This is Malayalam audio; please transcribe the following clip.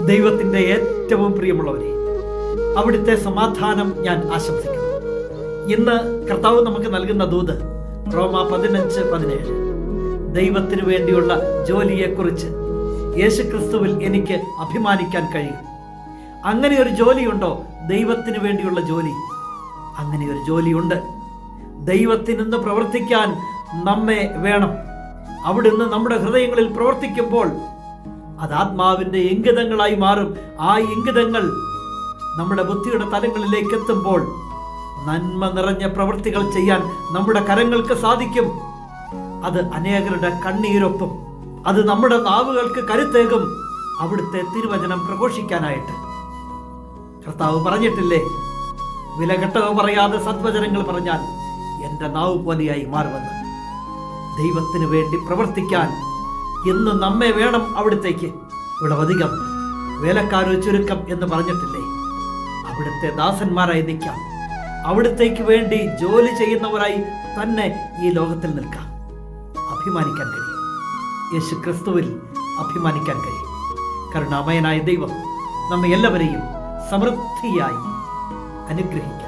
ദൈവത്തിൻ്റെ ഏറ്റവും പ്രിയമുള്ളവരെ, അവിടുത്തെ സമാധാനം ഞാൻ ആശംസിക്കുന്നു. ഇന്ന് കർത്താവ് നമുക്ക് നൽകുന്ന ദൂത് റോമ 15:17. ദൈവത്തിനു വേണ്ടിയുള്ള ജോലിയെക്കുറിച്ച് യേശുക്രിസ്തുവിൽ എനിക്ക് അഭിമാനിക്കാൻ കഴിയും. അങ്ങനെ ഒരു ജോലിയുണ്ടോ? ദൈവത്തിനു വേണ്ടിയുള്ള ജോലി. അങ്ങനെ ഒരു ജോലിയുണ്ട്. ദൈവത്തിനിന്ന് പ്രവർത്തിക്കാൻ നമ്മെ വേണം. അവിടുന്ന് നമ്മുടെ ഹൃദയങ്ങളിൽ പ്രവർത്തിക്കുമ്പോൾ അത് ആത്മാവിൻ്റെ ഇംഗിതങ്ങളായി മാറും. ആ ഇംഗിതങ്ങൾ നമ്മുടെ ബുദ്ധിയുടെ തലങ്ങളിലേക്ക് എത്തുമ്പോൾ നന്മ നിറഞ്ഞ പ്രവൃത്തികൾ ചെയ്യാൻ നമ്മുടെ കരങ്ങൾക്ക് സാധിക്കും. അത് അനേകരുടെ കണ്ണീരൊപ്പം. അത് നമ്മുടെ നാവുകൾക്ക് കരുത്തേകും അവിടുത്തെ തിരുവചനം പ്രഘോഷിക്കാനായിട്ട്. കർത്താവ് പറഞ്ഞിട്ടില്ലേ, വിലകെട്ടവ പറയാതെ സദ്വചനങ്ങൾ പറഞ്ഞാൽ എൻ്റെ നാവ് പോലെയായി മാറുമെന്ന്. ദൈവത്തിന് വേണ്ടി പ്രവർത്തിക്കാൻ ഇന്ന് നമ്മെ വേണം അവിടുത്തേക്ക്. ഇവിടെ അധികം വേലക്കാരോ ചുരുക്കം എന്ന് പറഞ്ഞിട്ടില്ലേ? അവിടുത്തെ ദാസന്മാരായി നിൽക്കാം. അവിടുത്തേക്ക് വേണ്ടി ജോലി ചെയ്യുന്നവരായി തന്നെ ഈ ലോകത്തിൽ നിൽക്കാം. അഭിമാനിക്കാൻ കഴിയും. യേശു ക്രിസ്തുവിൽ അഭിമാനിക്കാൻ കഴിയും. കരുണാമയനായ ദൈവം നമ്മെ എല്ലാവരെയും സമൃദ്ധിയായി അനുഗ്രഹിക്കും.